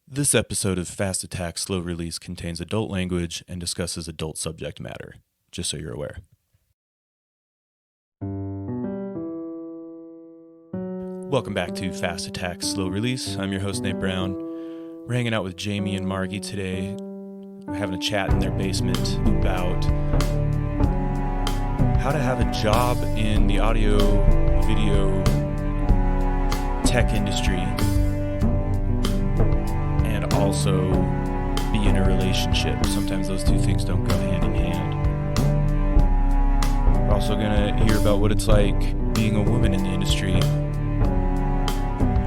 This episode of Fast Attack Slow Release contains adult language and discusses adult subject matter, just so you're aware. Welcome back to Fast Attack Slow Release. I'm your host, Nate Brown. We're hanging out with Jamie and Margie today. We're having a chat in their basement about how to have a job in the audio, video, tech industry, and also be in a relationship. Sometimes those two things don't go hand in hand. We're also going to hear about what it's like being a woman in the industry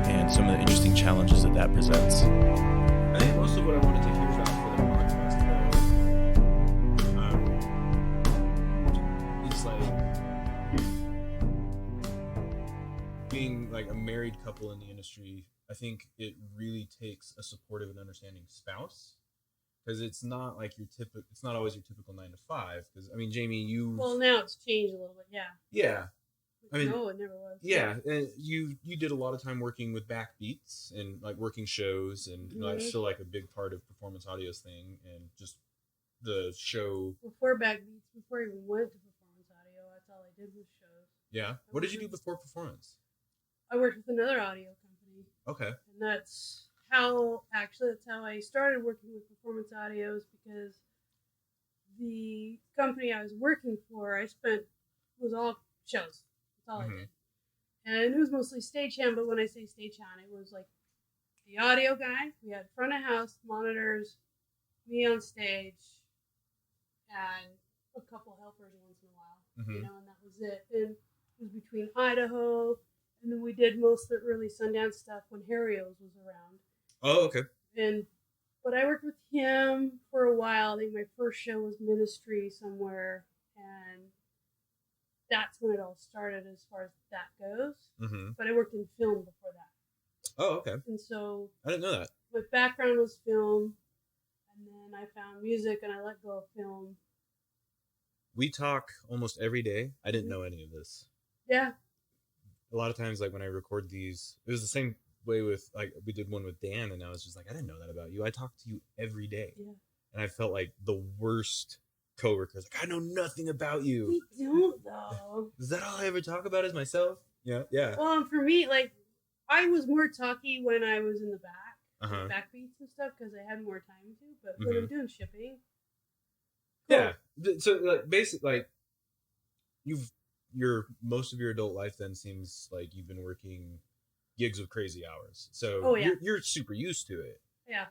and some of the interesting challenges that presents. I think most of what I wanted to hear about for the podcast is like being like a married couple in the industry. I think it really takes a supportive and understanding spouse, because it's not like it's not always your typical 9 to 5. Because I mean, Jamie, well, now it's changed a little bit, yeah. I mean, no, it never was. Yeah, and you did a lot of time working with backbeats and like working shows, and that's still like a big part of Performance Audio's thing, and just the show. Before backbeats, before I even went to Performance Audio, that's all I did was shows. Yeah. What did you do before Performance? I worked with another audio company. Okay. And that's how I started working with Performance Audios, because the company I was working for, was all shows. That's all I did. And it was mostly stagehand, but when I say stagehand, it was like the audio guy. We had front of house monitors, me on stage, and a couple helpers once in a while, and that was it. And it was between Idaho, and then we did most of the early Sundance stuff when Harry's was around. Oh, okay. But I worked with him for a while. I think my first show was Ministry somewhere, and that's when it all started as far as that goes. But I worked in film before that. Oh, okay. And so I didn't know that. my background was film, and then I found music, and I let go of film. We talk almost every day. I didn't know any of this. Yeah. A lot of times, like when I record these, it was the same way with, like, we did one with Dan, and I was just like, I didn't know that about you. I talk to you every day. Yeah. And I felt like the worst coworkers. Like, I know nothing about you. We don't, though. Is that all I ever talk about is myself? Yeah. Well, for me, like, I was more talky when I was in the back, Uh-huh. backbeats and stuff, because I had more time to. But when I'm doing shipping, yeah. So, like, basically, like, most of your adult life then seems like you've been working gigs with crazy hours. So you're super used to it. Yeah.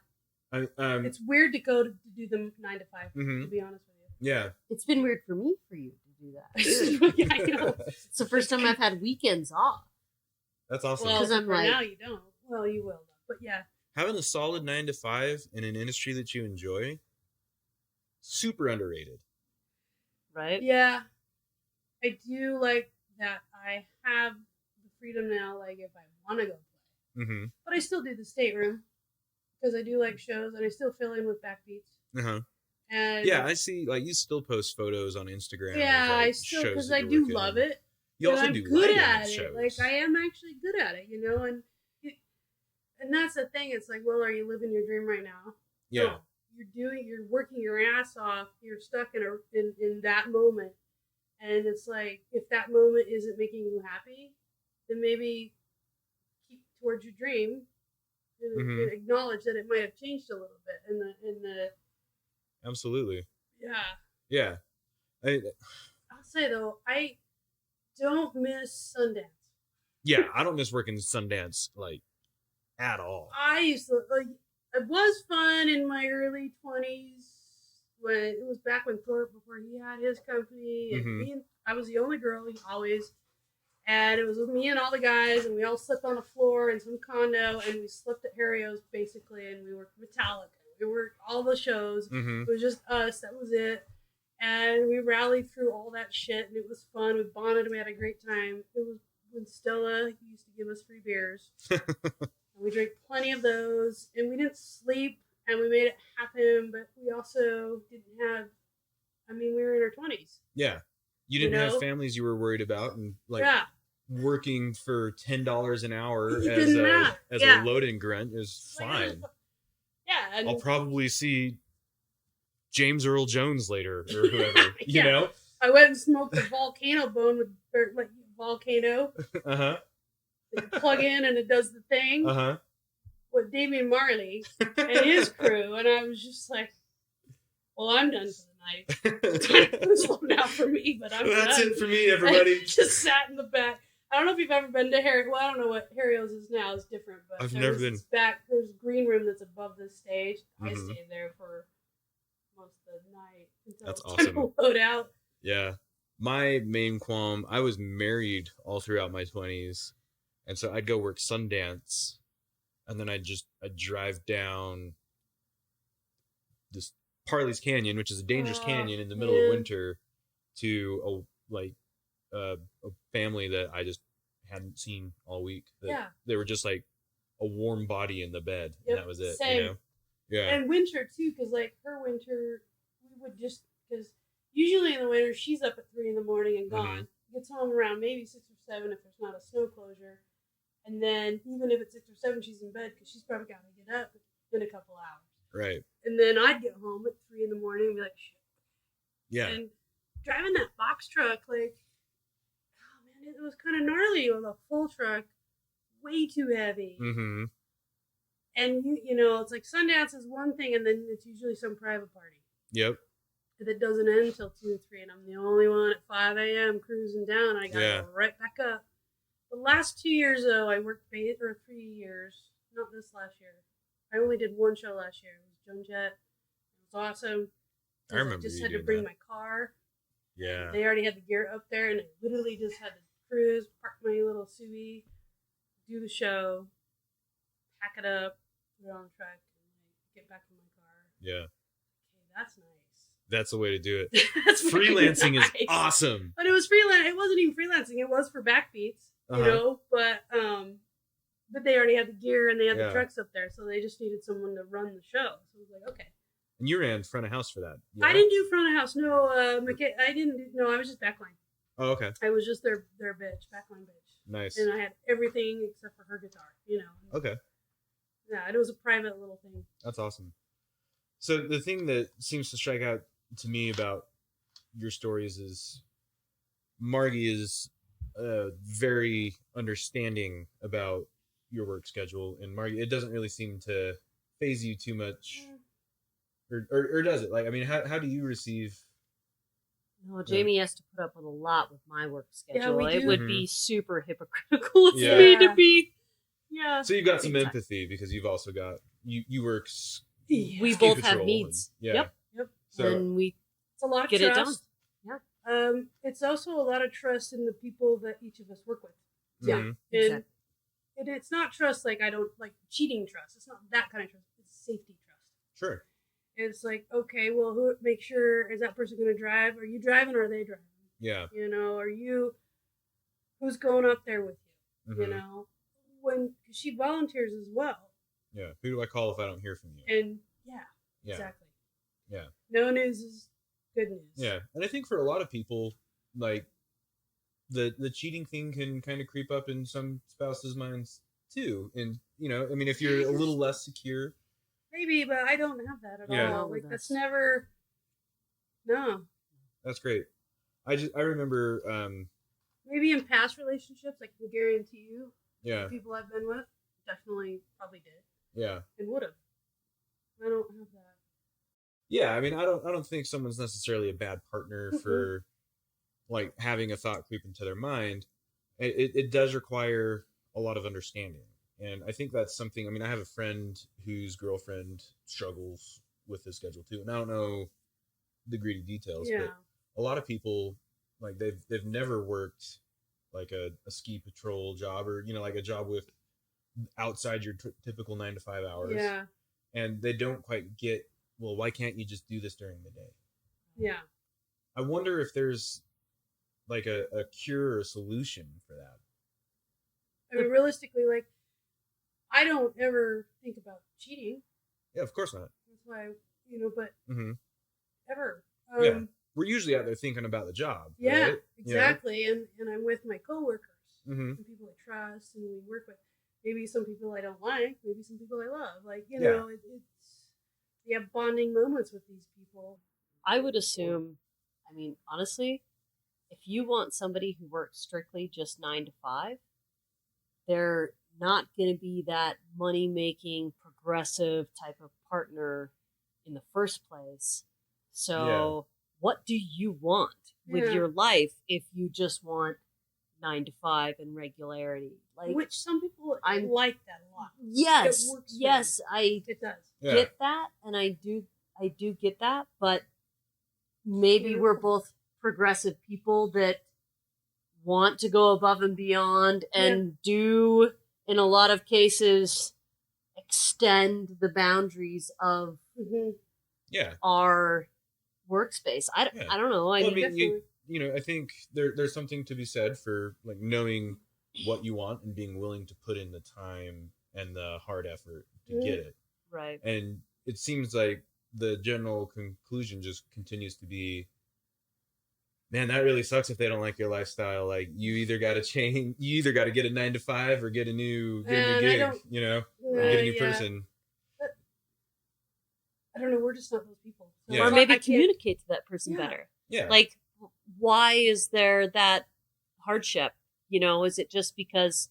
It's weird to go to do them 9 to 5, to be honest with you. Yeah. It's been weird for me for you to do that. Yeah, I know. It's the first time I've had weekends off. That's awesome. Well, I'm for like, now you don't. Well, you will, though. But yeah. Having a solid 9 to 5 in an industry that you enjoy, super underrated. Right? Yeah. I do like that I have the freedom now, like, if I want to go play. But I still do the stateroom, because I do like shows, and I still fill in with backbeats. And yeah, I see, like, you still post photos on Instagram. Yeah, of, like, I still, because I do working. love it. You also I'm do good lighting at shows. it. Like, I am actually good at it, and that's the thing. It's like, well, are you living your dream right now? Yeah. No. You're working your ass off. You're stuck in that moment, and it's like, if that moment isn't making you happy, then maybe keep towards your dream and acknowledge that it might have changed a little bit in the. Absolutely. Yeah. I'll say though, I don't miss Sundance. Yeah, I don't miss working Sundance, like, at all. I used to, like, it was fun in my early 20s, when it was back when Thorpe, before he had his company, and I was the only girl, always, and it was with me and all the guys, and we all slept on the floor in some condo, and we slept at Harry's, basically, and we worked Metallica. We worked all the shows. It was just us. That was it. And we rallied through all that shit, and it was fun. We bonded, and we had a great time. It was when Stella used to give us free beers. And we drank plenty of those, and we didn't sleep, and we made it happen, but we also didn't have, we were in our 20s. Yeah. You didn't have families you were worried about, and, like, working for $10 an hour as a loading grunt is fine. And I'll probably see James Earl Jones later or whoever, you Yeah. know? I went and smoked a volcano bone with, or like volcano. Uh-huh. That you plug in and it does the thing Uh-huh. with Jamie and Margie and his crew. And I was just like, well, I'm done for the night. It's slow now for me, but I'm That's done. it for me, everybody. I just sat in the back. I don't know if you've ever been to Harry. Well, I don't know what Harry's is now. It's different, but I've there never was been. this back. There's a green room that's above the stage. I Mhm. stayed there for most of the night until That's it was time awesome. to load out. Yeah. My main qualm, I was married all throughout my 20s. And so I'd go work Sundance. And then I'd drive down this Parley's Canyon, which is a dangerous Oh, canyon in the middle man. of winter, to a family that I just hadn't seen all week. That Yeah. They were just like a warm body in the bed. Yep, And that was it. same. You know? Yeah. And winter too, because like her winter, we would just because usually in the winter she's up at 3 a.m. and gone. Gets home around maybe 6 or 7 if there's not a snow closure, and then even if it's 6 or 7, she's in bed because she's probably got to get up in a couple hours. Right. And then I'd get home at 3 a.m. and be like, shit. Yeah. And driving that box truck, like, oh man, it was kind of gnarly with a full truck, way too heavy. Mm-hmm. And you know, it's like Sundance is one thing, and then it's usually some private party Yep. that doesn't end until 2 or 3, and I'm the only one at 5 a.m. cruising down. I gotta Yeah. go right back up. The last 2 years though, I worked 3 years, not this last year. I only did one show last year. It was Joan Jett. It was awesome. I remember just you had to doing bring that. my car. Yeah. They already had the gear up there, and I literally just had to cruise, park my little SUV, do the show, pack it up, put it on track, and like, get back in my car. Yeah. Okay, that's nice. That's the way to do it. That's very Freelancing nice. is awesome. But it was freelance. It wasn't even freelancing. It was for backbeats, you know. But they already had the gear and they had Yeah. the trucks up there, so they just needed someone to run the show. So I was like, okay. And you ran front of house for that. I didn't do front of house. No, I didn't. No, I was just backline. Oh, okay. I was just their bitch, backline bitch, Nice. and I had everything except for her guitar. You know. Okay. Yeah, it was a private little thing. That's awesome. So the thing that seems to strike out to me about your stories is Margie is very understanding about your work schedule, and Margie, it doesn't really seem to phase you too much, or does it? Like, I mean, how do you receive? No, Jamie has to put up with a lot with my work Yeah, schedule. we It do. would be super hypocritical of Yeah. me Yeah. to be. Yeah. So you've got some Big time. empathy because you've also got you work. Yeah. We ski both have patrol needs. and- yeah. Yep. Yep. So And we It's a lot of get it trust. done. Yeah. It's also a lot of trust in the people that each of us work with. mhm. And, Exactly. and it's not trust like I don't like cheating trust. It's not that kind of trust. It's safety trust. Sure. It's like, okay, well, who make sure is that person going to drive? Are you driving or are they driving? Yeah. You know, who's going up there with you? You Mhm. know, cause she volunteers as well. Yeah. Who do I call if I don't hear from you? And yeah, Yeah. exactly. Yeah. No news is good news. Yeah, and I think for a lot of people, like the cheating thing can kind of creep up in some spouses' minds too. And you know, I mean, if you're a little less secure, Maybe, but I don't have that at Yeah. all. Like that's never. No. that's great. I remember, Maybe in past relationships, I can guarantee you, yeah, the people I've been with definitely probably did yeah, and would have. I don't have that. yeah. I mean, I don't think someone's necessarily a bad partner for like having a thought creep into their mind. It does require a lot of understanding, and I think that's something. I mean, I have a friend whose girlfriend struggles with his schedule too, and I don't know the greedy details, Yeah. but a lot of people like they've never worked like a ski patrol job or like a job with outside your typical 9 to 5 hours, Yeah. and they don't quite get, well, why can't you just do this during the day? Yeah. I wonder if there's like a cure or a solution for that. I mean, realistically, like, I don't ever think about cheating. Yeah, of course not. That's why, but hmm ever. Yeah. We're usually out there thinking about the job. Yeah, right? exactly. And I'm with my coworkers hmm and people I trust and we work with. Maybe some people I don't like, maybe some people I love. Like, Yeah. know, it's You have bonding moments with these people. I would assume, I mean, honestly, if you want somebody who works strictly just 9 to 5, they're not going to be that money-making, progressive type of partner in the first place. So what do you want with your life if you just want 9 to 5 and regularity? Like, which some people like that a lot. Yes, It works for yes, them. I It does. get that, and I do get that, but maybe we're both progressive people that want to go above and beyond and do, in a lot of cases, extend the boundaries of our workspace. I don't know. I mean, I think there's something to be said for like knowing what you want and being willing to put in the time and the hard effort to get it. Right. And it seems like the general conclusion just continues to be, man, that really sucks if they don't like your lifestyle. Like, you either got to change, you either got to get a 9 to 5 or get a new gig, get a new person. I don't know. We're just not those people. So or maybe communicate to that person better. Yeah. Like, why is there that hardship? Is it just because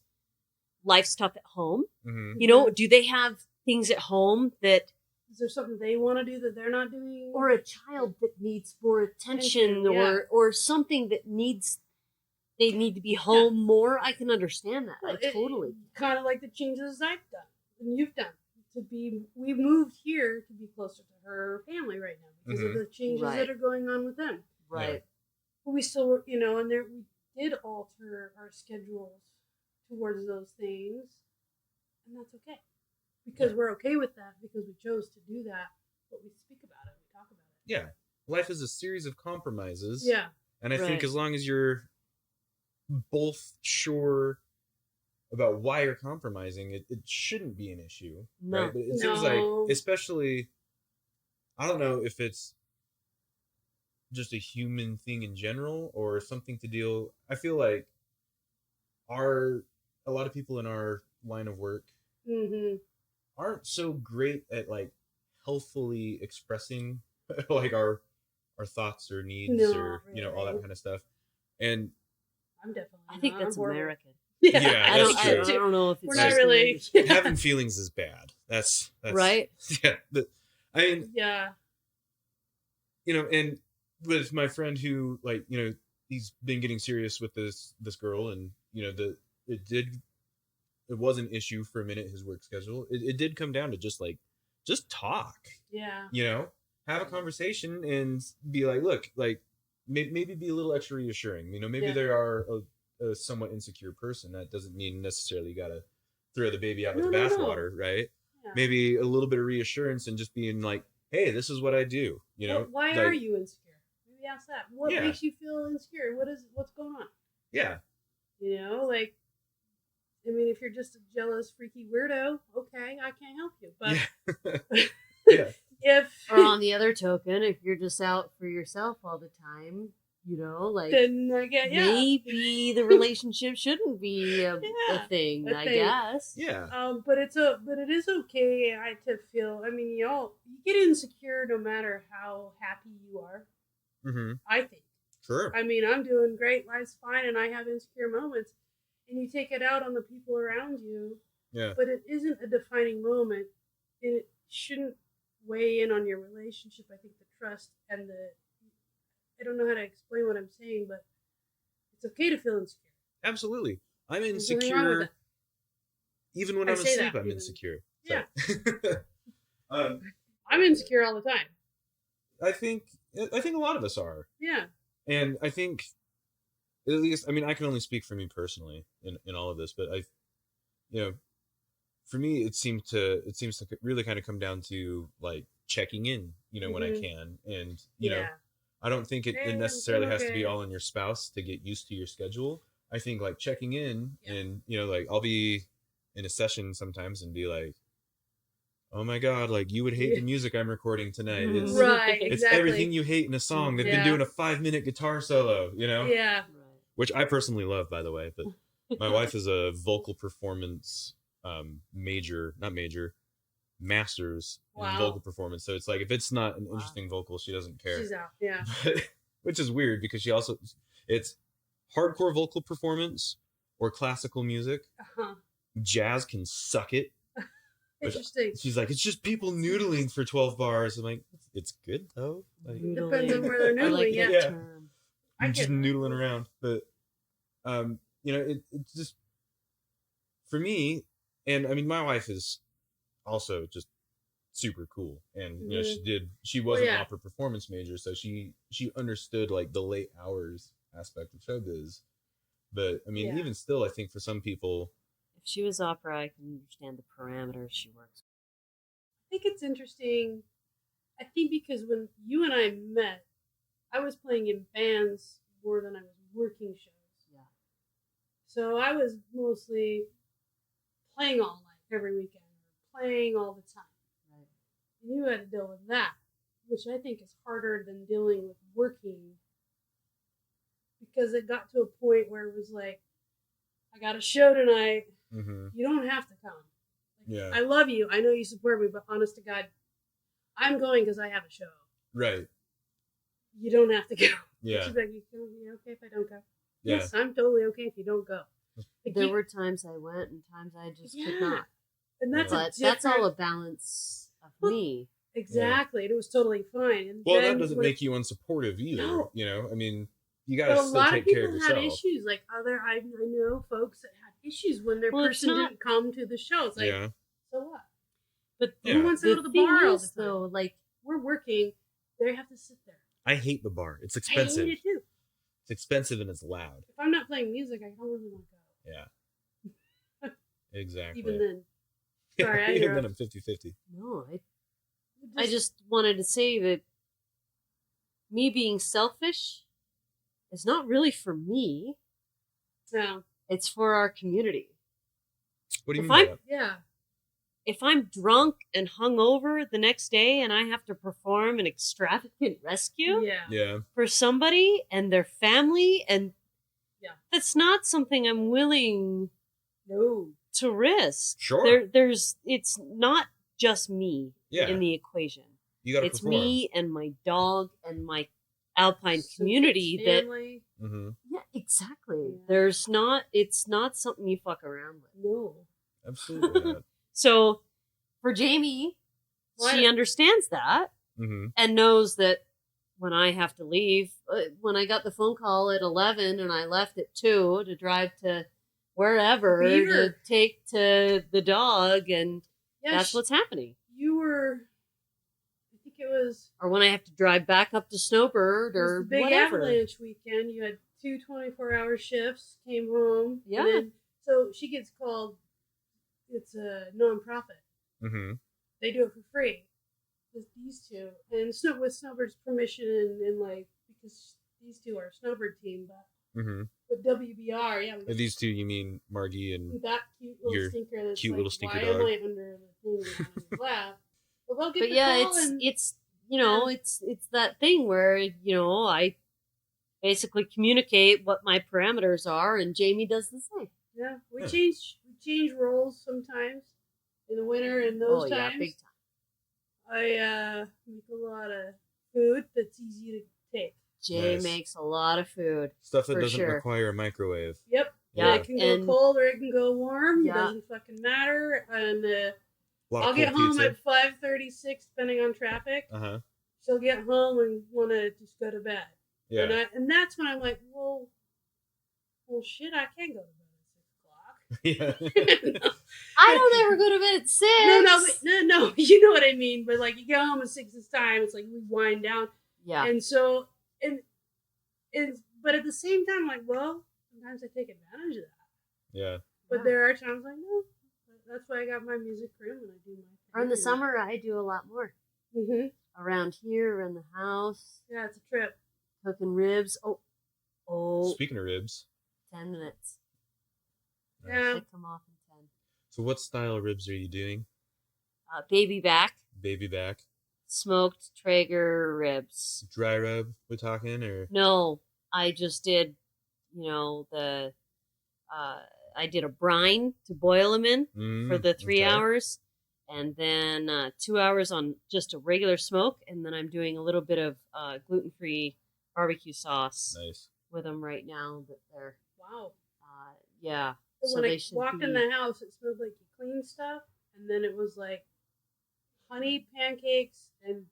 life's tough at home? Mm-hmm. Do they have things at home that... Is there something they want to do that they're not doing? Or a child that needs more attention or something that they need to be home more? I can understand that. Well, totally. Kind of like the changes I've done and you've done. We moved here to be closer to her family right now because of the changes that are going on with them. Right. Yeah. But we still, and we did alter our schedules towards those things, and that's okay. Because we're okay with that, because we chose to do that, but we speak about it, we talk about it. Yeah. Life is a series of compromises. Yeah. And I think as long as you're both sure about why you're compromising, it shouldn't be an issue. No. Right? But it seems like, especially, I don't know if it's just a human thing in general or something to deal. I feel like a lot of people in our line of work aren't so great at like healthfully expressing like our thoughts or needs or all that kind of stuff. And I'm definitely I think that's American. Yeah, that's true. I don't know if it's we're not really having feelings is bad. That's right. Yeah. And with my friend who he's been getting serious with this girl, and it was an issue for a minute, his work schedule. It did come down to just talk. Yeah. Have a conversation and be like, look, like maybe be a little extra reassuring. Maybe they are a somewhat insecure person. That doesn't mean necessarily you got to throw the baby out with the bathwater, right? Yeah. Maybe a little bit of reassurance and just being like, hey, this is what I do. Why are you insecure? Maybe ask that. What makes you feel insecure? What's going on? Yeah. If you're just a jealous, freaky weirdo, okay, I can't help you. But or on the other token, if you're just out for yourself all the time, then I get maybe the relationship shouldn't be a thing. I guess. Yeah. But it is okay. To feel. You get insecure no matter how happy you are. Mm-hmm. I think. Sure. I'm doing great. Life's fine, and I have insecure moments. And you take it out on the people around you. Yeah. But it isn't a defining moment. And it shouldn't weigh in on your relationship. I think the trust and I don't know how to explain what I'm saying, but it's okay to feel insecure. Absolutely. I'm insecure. Even when I'm asleep, I'm insecure. Yeah. I'm insecure all the time. I think a lot of us are. Yeah. And I think, at least, I can only speak for me personally in all of this, but for me, it seems to really kind of come down to like checking in, when I can. And, I don't think it necessarily has to be all on your spouse to get used to your schedule. I think like checking in and, like I'll be in a session sometimes and be like, oh my God, like you would hate the music I'm recording tonight. It's, exactly. It's everything you hate in a song. They've been doing a 5-minute guitar solo, Yeah. Which I personally love, by the way, but my wife is a vocal performance masters in Wow. vocal performance. So it's like if it's not an Wow. interesting vocal, she doesn't care. She's out. Yeah. Which is weird because it's hardcore vocal performance or classical music. Uh-huh. Jazz can suck it. Interesting. She's like, it's just people noodling for 12 bars. I'm like, it's good though. Like, Depends on where they're I like noodling, that yeah. term. I just get that. noodling around. But it's just for me, and I mean my wife is also just super cool, and she was an opera performance major, so she understood like the late hours aspect of showbiz. But I mean, even still, I think for some people, If she was opera, I can understand the parameters she works. I think it's interesting. I think because when you and I met, I was playing in bands more than I was working shows. Yeah. So I was mostly playing all night every weekend, or playing all the time. Right. And you had to deal with that, which I think is harder than dealing with working. Because it got to a point where it was like, I got a show tonight. mm-hmm. You don't have to come. Like, Yeah. I love you. I know you support me, but honest to God, I'm going because I have a show. Right. You don't have to go. Yeah. She's like, you okay if I don't go? Yeah. Yes, I'm totally okay if you don't go. Like, There were times I went and times I just could not. And that's But that's all a balance of me. Exactly. And it was totally fine. And Well, then that doesn't make you unsupportive either. No. You know, I mean, you But gotta a still lot of take people care of had yourself. issues. Like I know folks that had issues when their Well, it's person not- didn't come to the show. It's like, Yeah. so what? But Who wants to go to the bar all the time? though, like We're working. They have to sit there. I hate the bar. It's I expensive. hate it too. It's expensive and it's loud. If I'm not playing music, I don't really want to go. Yeah. Exactly. Even then. Sorry, I Even then interrupted. I'm 50-50. no, I just wanted to say that me being selfish is not really for me. No. It's for our community. What do you If mean by I'm- that? Yeah. If I'm drunk and hungover the next day and I have to perform an extravagant rescue Yeah. Yeah. for somebody and their family, and Yeah. that's not something I'm willing No. to risk. Sure. It's not just me Yeah. in the equation. You gotta It's perform. me and my dog and my alpine Some community kid's that family. Mm-hmm. yeah, exactly. Yeah. It's not something you fuck around with. No. Absolutely not. So for Jamie, Why- she understands that Mm-hmm. and knows that when I have to leave, when I got the phone call at 11 and I left at 2 to drive to wherever Beaver. to take to the dog, and Yeah, that's what's happening. you were. I think it was. Or when I have to drive back up to Snowbird It was or the big whatever. avalanche weekend. You had 2 24-hour shifts, came home. Yeah. And then, so she gets called, it's a nonprofit. Mm-hmm. They do it for free. With these two. And with Snowbird's permission and like, because these two are a Snowbird team, but Mm-hmm. with WBR, yeah. By these two, you mean Margie and That cute little Your stinker that's cute like, little stinker why dog. am I under the thing and on his lap? Well, they'll get But the yeah, call and it's you know, it's that thing where, you know, I basically communicate what my parameters are and Jamie does the same. yeah, we Yeah. change roles sometimes in the winter and those oh times. yeah, big time. I make a lot of food that's easy to take. Jay Nice. makes a lot of food. stuff that For doesn't sure. require a microwave. Yep. Yeah, It can go and- cold or it can go warm. Yeah. It doesn't fucking matter. And A lot I'll of get cold home pizza. at 5:36, depending on traffic. Uh-huh. She'll get home and want to just go to bed. Yeah. And that's when I'm like, well, shit, I can't go to bed at 6 o'clock. Yeah. I don't ever go to bed at 6. No, you know what I mean. But like, you get home at 6 this time, it's like we wind down, Yeah. and so but at the same time, I'm like, well, sometimes I take advantage of that. Yeah. But Yeah. there are times like, no, that's why I got my music room and I do my. Or in the summer, I do a lot more. Mm-hmm. Around here, around the house, Yeah, it's a trip. cooking ribs. Oh, Speaking of ribs, 10 minutes. Yeah. They come off in 10. so what style ribs are you doing? Baby back, Baby back, smoked Traeger ribs. dry rub? We're talking, or No, I just did, you know, I did a brine to boil them in for the 3 okay. hours. and then 2 hours on just a regular smoke, and then I'm doing a little bit of gluten-free barbecue sauce Nice. with them right now. That they're Wow. yeah. But So when they I should walked in be- the house, it smelled like you cleaned stuff, and then it was like honey pancakes and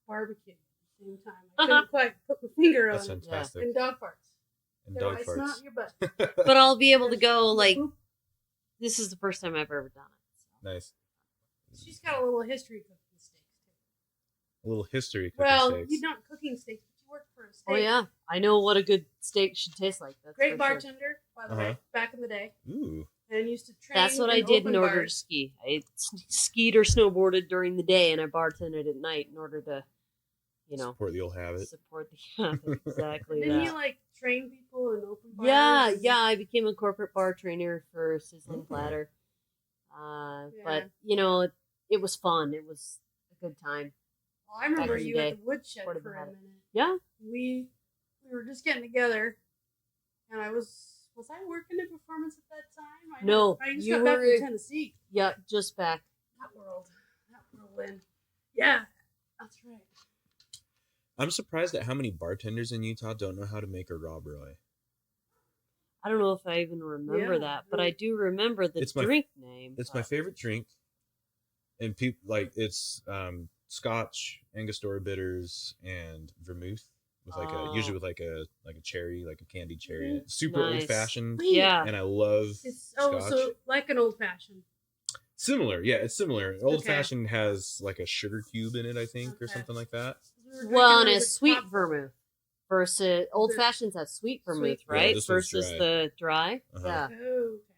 barbecue at the same time. I couldn't quite put my finger That's on it. fantastic. And dog farts. And You know, dog it's not farts. your butt. But I'll be able to go like Boop. this is the first time I've ever done it. So. Nice. She's got a little history cooking steaks too. A little history cooking Well, steaks. you're not cooking steaks, but you work for a steak. Oh yeah, I know what a good steak should taste like. That's Great for sure. bartender, by the way, back in the day, Ooh. and used to train. That's what I did in open order to bars. ski. I skied or snowboarded during the day, and I bartended at night in order to, Support the old habit. support the habit. Exactly Didn't that. you like train people in open bars? Yeah. I became a corporate bar trainer for Sizzling Platter. But it was fun. It was a good time. Well, I remember Back in the you at day. the woodshed Part of for the a habit. minute. Yeah. We were just getting together, and I was I working in performance at that time? No, I just you got back were- from Tennessee. Yeah, just back. That whirlwind. Yeah, that's right. I'm surprised at how many bartenders in Utah don't know how to make a Rob Roy. I don't know if I even remember Yeah, that, but no. I do remember the It's my- drink name. It's my but- favorite drink, and people it's Scotch, Angostura bitters, and vermouth with usually with like a cherry, like a candied cherry. Mhm. It's super Nice. old fashioned, Yeah. and I love It's Scotch. so like an old fashioned. Similar, yeah, it's similar. Old Okay. fashioned has like a sugar cube in it, I think, or Okay. something like that. Well, and a sweet vermouth versus old fashions have sweet vermouth, Sweet. Yeah, right? this one's Versus dry. the dry. Uh-huh. Yeah. Oh, okay.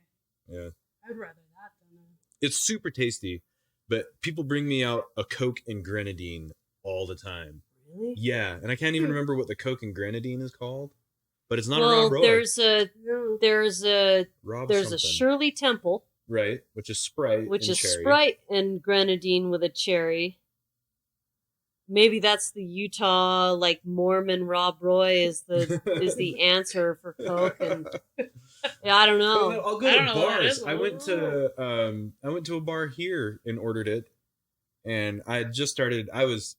Yeah, I'd rather that than it's super tasty, but people bring me out a Coke and grenadine all the time. Really? Yeah, and I can't even remember what the Coke and grenadine is called, but it's not a Well, Rob Roy. there's a no. Rob there's something. a Shirley Temple, Right, which is Sprite, which and is cherry. Sprite and grenadine with a cherry. Maybe that's the Utah like Mormon Rob Roy is the answer for Coke, and yeah, I don't Well, know. I'll go I to don't know what that bars. is. I went to a bar here and ordered it, and I had just started. I was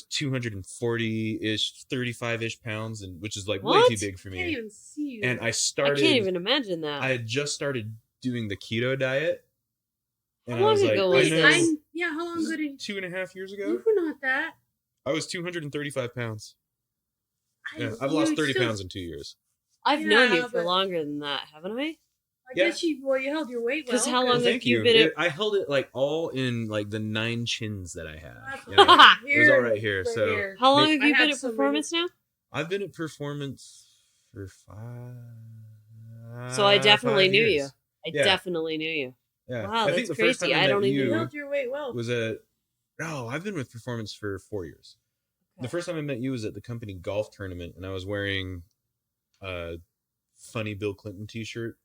240-ish, 35-ish pounds, and which is like way What? too big for I can't me. even see you. And I I started. can't even imagine that. I had just started doing the keto diet, and How I was long like, ago I was know this? Yeah, how long ago did 2.5 years ago. you were not that? I was 235 pounds. I- Yeah, I've lost you 30 still- pounds in 2 years. I've known you Yeah, for but- longer than that, haven't I? I Yeah. guess you held your weight well. 'Cause how good. long Well, have thank you you. been I held it like all in like the 9 chins that I had. That's you know? right It was all right here. right So here. How long Maybe- have you I been had at so many- Performance now? I've been at Performance for 5. So I definitely knew you. years. I Yeah. definitely knew you. Yeah. Wow, I think that's the first crazy. time I I don't met even You you held your weight well. was at. No, I've been with Performance for 4 years. The first time I met you was at the company golf tournament, and I was wearing a funny Bill Clinton T-shirt.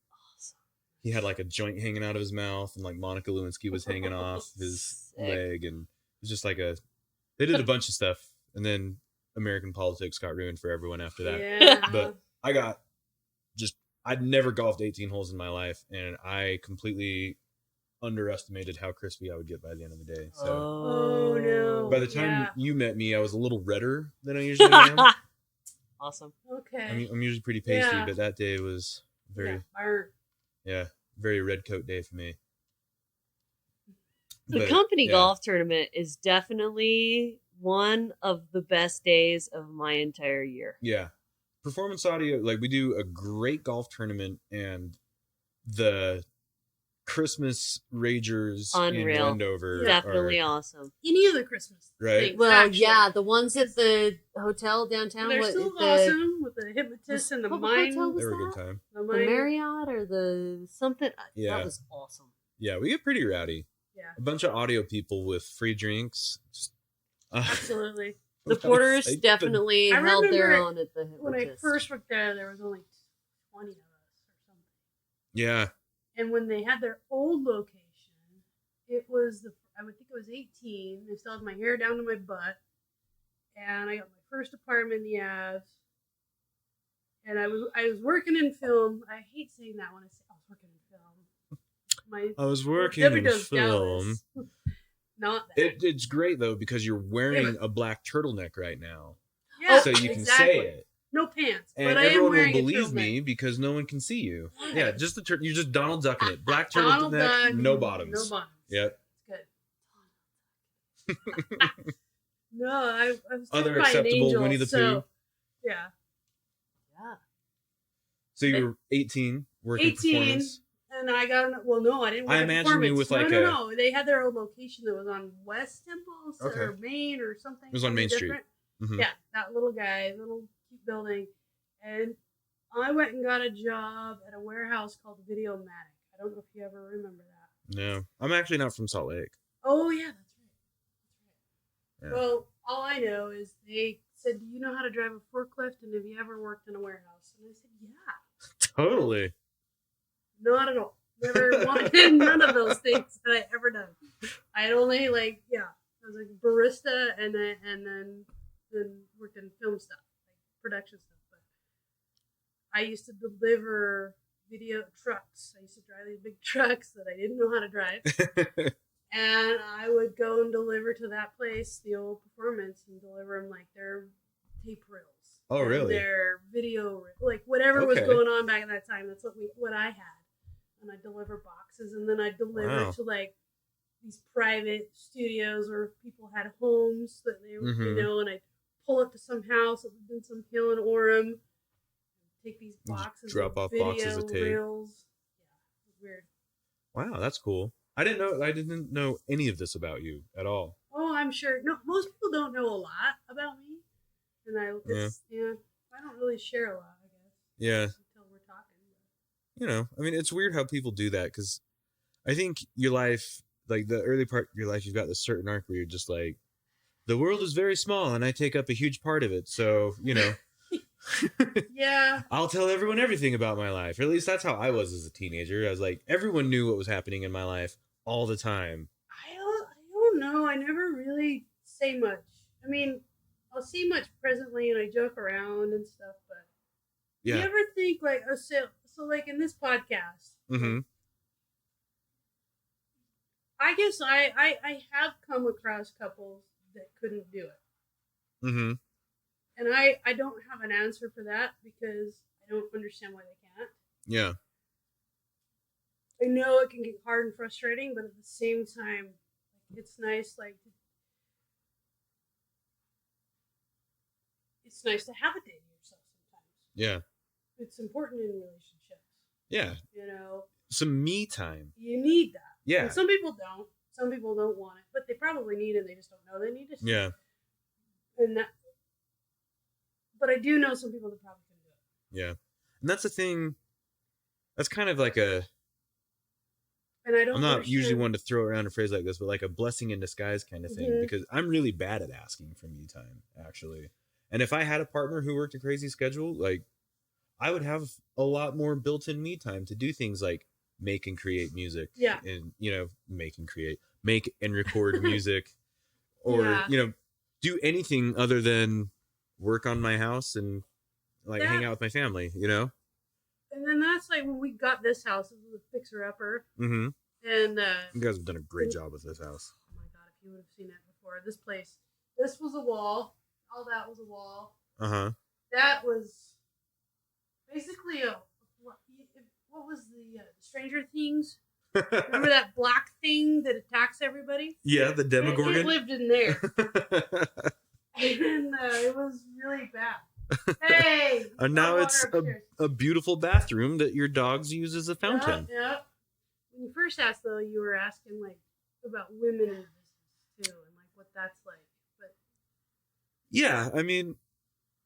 He had like a joint hanging out of his mouth, and like Monica Lewinsky was hanging off his Sick. leg, and it was just like a. They did a bunch of stuff, and then American politics got ruined for everyone after that. Yeah. But I'd never golfed 18 holes in my life, and I completely underestimated how crispy I would get by the end of the day. So Oh, no. by the time yeah. you met me, I was a little redder than I usually am. Awesome. Okay. I'm usually pretty pasty, Yeah. but that day was very, very red coat day for me. The But, company yeah. golf tournament is definitely one of the best days of my entire year. Yeah. Performance audio, like we do a great golf tournament, and the Christmas Ragers Unreal. in Wendover Definitely are, awesome. Any of the Christmas Right. things, Well, actually. yeah, the ones at the hotel downtown. They're what, still the, awesome with the hypnotist and the what mind. hotel was they were a that? good time. The The mind. Marriott or the something. Yeah. That was awesome. Yeah, we get pretty rowdy. Yeah, A bunch of audio people with free drinks. absolutely. The porters I- definitely I held their remember own at the When I hypnotist. first worked there was only 20 of us or something. Yeah. And when they had their old location, it was I would think it was 18. I still had my hair down to my butt, and I got my first apartment in the Avs. And I was working in film. I hate saying that when I say I was working in film. I was working Debbie in does film. Dallas. Not that. It's great though because you're wearing a black turtleneck right now, Yeah, so you can exactly. say it, No pants, and but I am everyone will wearing a believe turtleneck. me because no one can see you. Yeah, just you're just Donald ducking it. Black Donald turtleneck, Duck, no bottoms. No bottoms. Yep. It's good. No, I was Other turned by an acceptable angel, Winnie the so, Pooh. yeah. Yeah. So you were 18 working 18, performance. and I got no, I didn't. I work at imagine you with performance. like no. They had their own location that was on West Temple or Main or something. It was on Main Street. Different. Mm-hmm. Yeah, that little cute building, and I went and got a job at a warehouse called Videomatic. I don't know if you ever remember that. No, I'm actually not from Salt Lake. Oh yeah, that's right. Yeah. Well, all I know is they said, "Do you know how to drive a forklift? And have you ever worked in a warehouse?" And I said, "Yeah." Totally. Not at all. Never wanted none of those things that I ever done. I had only I was like barista and then worked in film stuff, like production stuff. But I used to deliver video trucks. I used to drive these big trucks that I didn't know how to drive. And I would go and deliver to that place, the old performance, and deliver them like their tape reels. Oh, really? Their video, like whatever was going on back at that time. That's what I had. And I deliver boxes, and then I deliver to like these private studios or people had homes that they, and I pull up to some house that was in some hill in Orem, take these boxes, drop off boxes of tape. Reels. Yeah, it was weird. Wow, that's cool. I didn't know any of this about you at all. Oh, I'm sure. No, most people don't know a lot about me, and I don't really share a lot, I guess. Yeah. Until we're talking. You know, I mean, it's weird how people do that because I think your life, like the early part of your life, you've got this certain arc where you're just like, the world is very small and I take up a huge part of it. So, Yeah. I'll tell everyone everything about my life. Or at least that's how I was as a teenager. I was like, everyone knew what was happening in my life all the time. I don't know. I never really say much. I mean, I'll say much presently and I joke around and stuff, but yeah. You ever think like, so like in this podcast, I guess I have come across couples that couldn't do it. Mm-hmm. And I don't have an answer for that because I don't understand why they can't. Yeah. I know it can get hard and frustrating, but at the same time, it's nice, it's nice to have a day to yourself sometimes. Yeah. It's important in relationships. Yeah. Some me time. You need that. Yeah. And some people don't. Some people don't want it, but they probably need it. They just don't know they need it. Yeah. But I do know some people that probably can do it. Yeah. And that's the thing. That's kind of like I'm not usually one to throw around a phrase like this, but like a blessing in disguise kind of thing, because I'm really bad at asking for me time, actually. And if I had a partner who worked a crazy schedule, like I would have a lot more built-in me time to do things like make and create music. Yeah. And, make and record music or, do anything other than work on my house and hang out with my family, And then that's like when we got this house, it was a fixer-upper. Mm-hmm. And you guys have done a great job with this house. Oh my God, if you would have seen it before. This place, this was a wall. All that was a wall. Uh-huh. That was basically what was the Stranger Things? Remember that black thing that attacks everybody? Yeah, the Demogorgon. It lived in there. And it was really bad. Hey! And now it's a beautiful bathroom that your dogs use as a fountain. Yeah. When you first asked, though, you were asking about women in the business too, and what that's like. But yeah, I mean,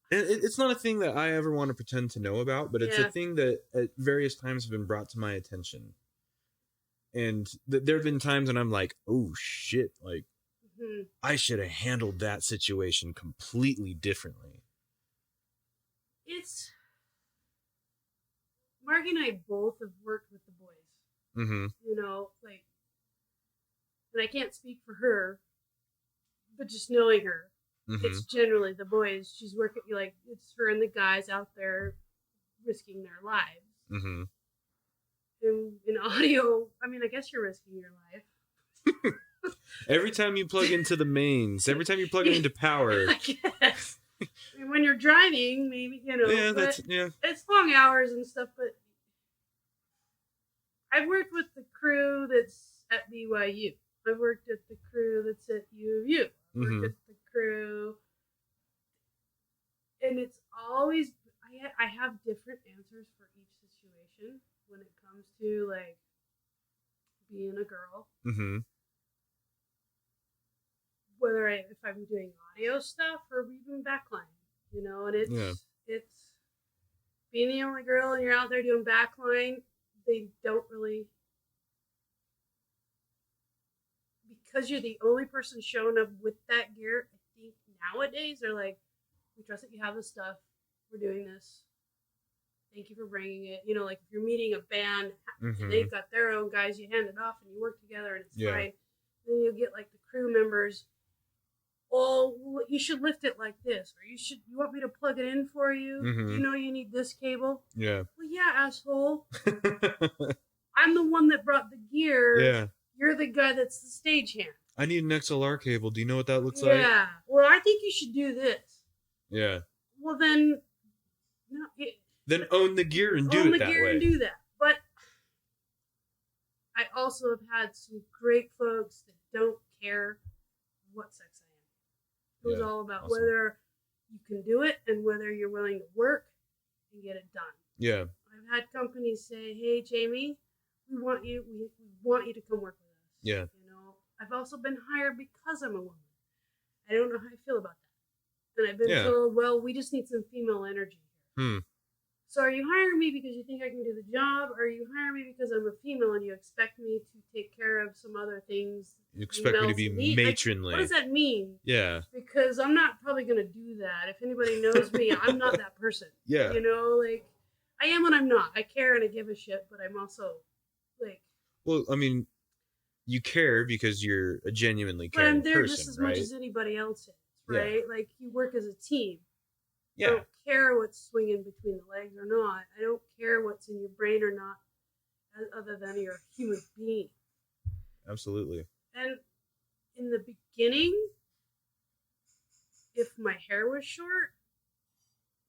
it's not a thing that I ever want to pretend to know about, but it's a thing that at various times have been brought to my attention. And there have been times when I'm like, oh shit, I should have handled that situation completely differently. Margie and I both have worked with the boys. Mm-hmm. And I can't speak for her, but just knowing her, it's generally the boys. She's working, it's her and the guys out there risking their lives. Mm-hmm. in audio, I mean, I guess you're risking your life. Every time you plug into the mains, every time you plug it into power. I guess. I mean, when you're driving, maybe, Yeah, but yeah. it's long hours and stuff, but I've worked with the crew that's at BYU. I've worked at the crew that's at U of U. I've worked at the crew, and it's always, I have different answers for each situation when it comes to, like, being a girl. Mm-hmm. Whether if I'm doing audio stuff or even backline, and it's being the only girl and you're out there doing backline, they don't really, because you're the only person showing up with that gear. I think nowadays they're like, we trust that you have the stuff, we're doing this, thank you for bringing it. Like if you're meeting a band and they've got their own guys, you hand it off and you work together and it's fine. Then you'll get like the crew members, oh, you should lift it like this, or you want me to plug it in for you? You need this cable. Yeah. Well, yeah, asshole. I'm the one that brought the gear. Yeah. You're the guy that's the stagehand. I need an XLR cable. Do you know what that looks like? Yeah. Well, I think you should do this. Yeah. Well, then, no. Then own the gear and do it that way. Own the gear and do that. But I also have had some great folks that don't care what sex I am. It was all about whether you can do it and whether you're willing to work and get it done. Yeah. I've had companies say, "Hey, Jamie, we want you to come work with us." Yeah. I've also been hired because I'm a woman. I don't know how I feel about that. And I've been told, "Well, we just need some female energy here." So are you hiring me because you think I can do the job, or are you hiring me because I'm a female and you expect me to take care of some other things? You expect me to be matronly. What does that mean? Yeah. Because I'm not probably going to do that. If anybody knows me, I'm not that person. Yeah. Like, I am and I'm not. I care and I give a shit, but I'm also, like... Well, I mean, you care because you're a genuinely caring person, but I'm there just as much as anybody else is, right? Yeah. Like, you work as a team. Yeah. I don't care what's swinging between the legs or not. I don't care what's in your brain or not, other than you're a human being. Absolutely. And in the beginning, if my hair was short,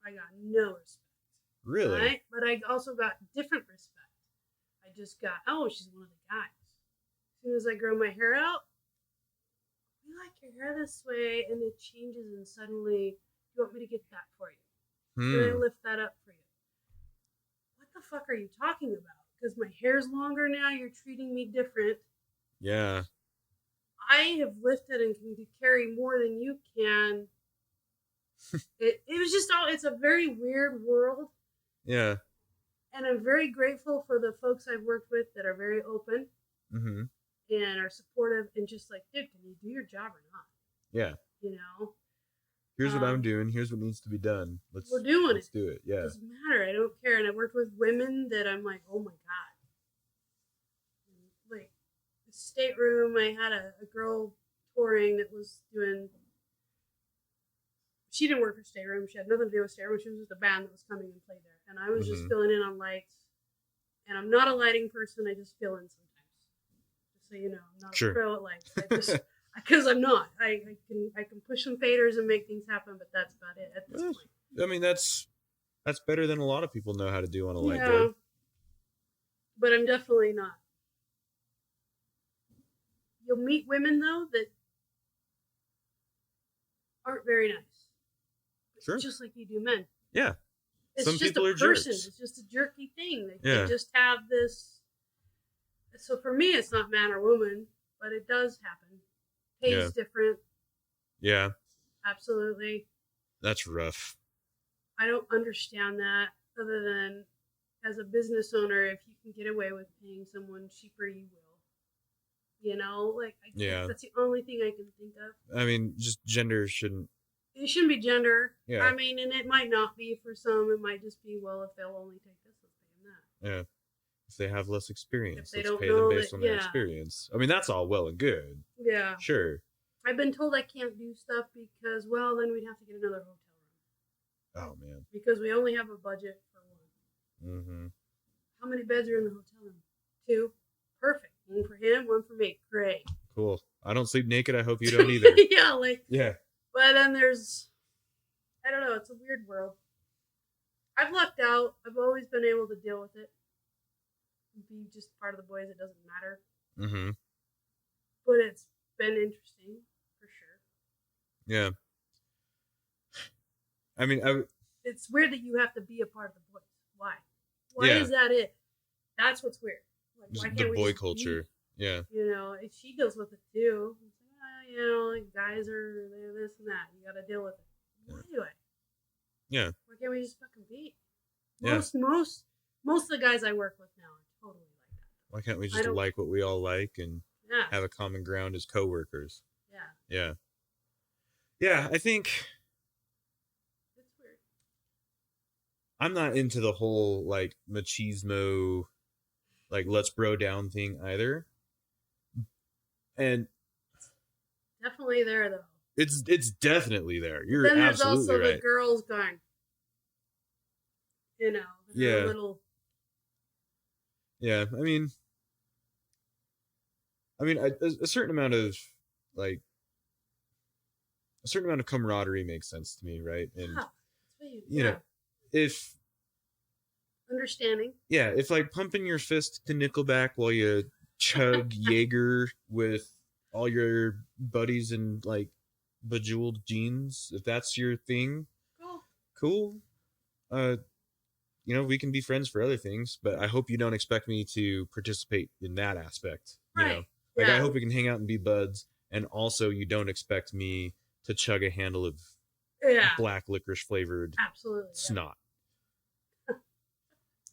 I got no respect. Really? Right? But I also got different respect. I just got, oh, she's one of the guys. As soon as I grow my hair out, we like your hair this way, and it changes, and suddenly... You want me to get that for you? Can I lift that up for you? What the fuck are you talking about? Because my hair's longer now, you're treating me different. Yeah. I have lifted and can carry more than you can. It was just it's a very weird world. Yeah. And I'm very grateful for the folks I've worked with that are very open and are supportive and just like, dude, can you do your job or not? Yeah. Here's what I'm doing. Here's what needs to be done. We're doing let's do it. Yeah. It doesn't matter. I don't care. And I worked with women that I'm like, oh my God. Like, the stateroom, I had a girl touring that was doing, she didn't work for stateroom. She had nothing to do with stateroom. She was just a band that was coming and played there. And I was just filling in on lights. And I'm not a lighting person. I just fill in sometimes. Just so you know, I'm not a pro at lights. I just... Because I'm not. I can push some faders and make things happen, but that's about it at this point. I mean, that's better than a lot of people know how to do on a light board. But I'm definitely not. You'll meet women, though, that aren't very nice. Sure. Just like you do men. Yeah. It's some just people a person. Jerks. It's just a jerky thing. They just have this. So for me, it's not man or woman, but it does happen. Pay's different. Yeah. Absolutely. That's rough. I don't understand that, other than as a business owner, if you can get away with paying someone cheaper, you will. Like, that's the only thing I can think of. I mean, just gender shouldn't. It shouldn't be gender. Yeah. I mean, and it might not be for some. It might just be, well, if they'll only take this, let's pay them that. Yeah. If they have less experience, let's pay them based on their experience. I mean, that's all well and good. Yeah. Sure. I've been told I can't do stuff because, well, then we'd have to get another hotel room. Oh, man. Because we only have a budget for one. how many beds are in the hotel room? 2. Perfect. One for him, one for me. Great. Cool. I don't sleep naked. I hope you don't either. Yeah, like. Yeah. But then there's, I don't know. It's a weird world. I've lucked out. I've always been able to deal with it. Be just part of the boys. It doesn't matter. Mm-hmm. But it's been interesting for sure. Yeah. I mean, it's weird that you have to be a part of the boys. Why? Why Yeah. is that it? That's what's weird. Like, just why the can't we boy just culture. be? Yeah. You know, if she deals with it too. You know, like guys are this and that. You got to deal with it. Why do I? Yeah. Why can't we just fucking be? Yeah. Most of the guys I work with now are totally like that. Why can't we just like what we all like and have a common ground as coworkers? Yeah. Yeah. Yeah, I think it's weird. I'm not into the whole like machismo, like let's bro down thing either. And definitely there though. It's definitely there. You're then there's absolutely also right. the girls going, you know, yeah. A little. Yeah, I mean, a certain amount of like, a certain amount of camaraderie makes sense to me, right? And you know, if understanding, if like pumping your fist to Nickelback while you chug Jager with all your buddies in like bejeweled jeans, if that's your thing, cool. You know, we can be friends for other things, but I hope you don't expect me to participate in that aspect. You know, like I hope we can hang out and be buds, and also you don't expect me to chug a handle of black licorice flavored snot.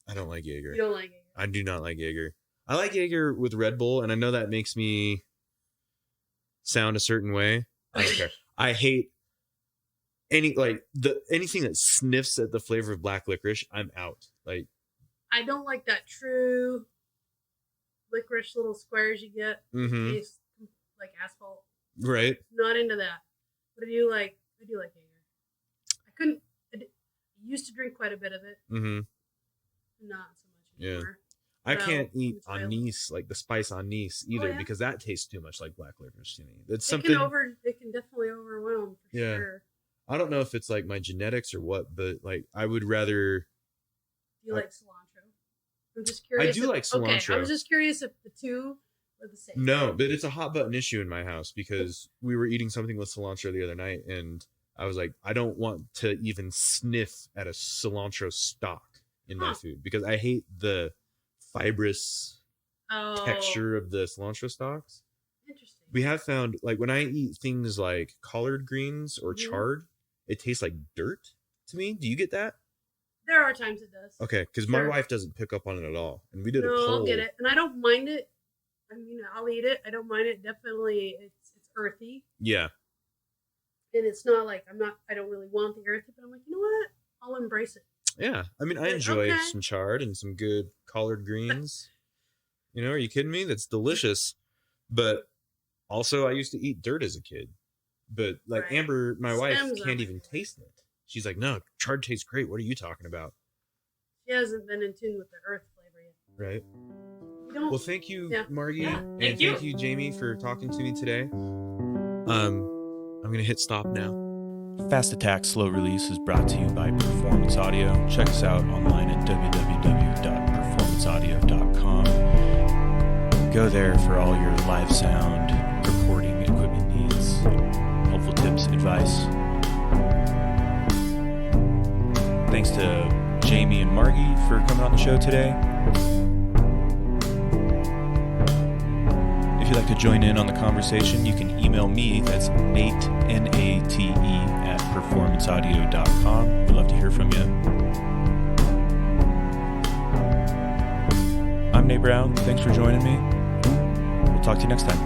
I don't like Jager. You don't like Jager? I do not like Jager. I like Jager with Red Bull, and I know that makes me sound a certain way. I don't care. I hate anything that sniffs at the flavor of black licorice. I'm out. Like, I don't like that true licorice little squares you get. Mm-hmm. Taste like asphalt. Right. Not into that. But I do like Jager. I used to drink quite a bit of it. Mm-hmm. Not so much anymore. I can't eat anise, like the spice anise either, because that tastes too much like black licorice to me. It's something. It can definitely overwhelm for sure. I don't know if it's like my genetics or what, but like I would rather. Do you like cilantro? I'm just curious. I do like cilantro. Okay, I was just curious if the two were the same. No, but it's a hot button issue in my house because we were eating something with cilantro the other night, and I was like, I don't want to even sniff at a cilantro stalk in my food because I hate the fibrous texture of the cilantro stalks. Interesting. We have found, like, when I eat things like collard greens or chard, it tastes like dirt to me. Do you get that? There are times it does. Okay, because my wife doesn't pick up on it at all, and we did a poll. I'll get it, and I don't mind it. I mean, I'll eat it. I don't mind it. Definitely, it's earthy. Yeah. And it's not like I don't really want the earthy, but I'm like, you know what? I'll embrace it. Yeah, I mean, I enjoy some chard and some good collard greens. You know, are you kidding me? That's delicious. But also, I used to eat dirt as a kid. But like Amber, my wife, can't even taste it. She's like, no, chard tastes great. What are you talking about? She hasn't been in tune with the earth flavor yet. Right. Well, thank you, Margie. Yeah, thank you, Jamie, for talking to me today. I'm going to hit stop now. Fast Attack Slow Release is brought to you by Performance Audio. Check us out online at www.performanceaudio.com. Go there for all your live sound recording equipment needs, helpful tips, advice. Thanks to Jamie and Margie for coming on the show today. If you'd like to join in on the conversation, you can email me. That's Nate, Nate, at performanceaudio.com. We'd love to hear from you. I'm Nate Brown. Thanks for joining me. We'll talk to you next time.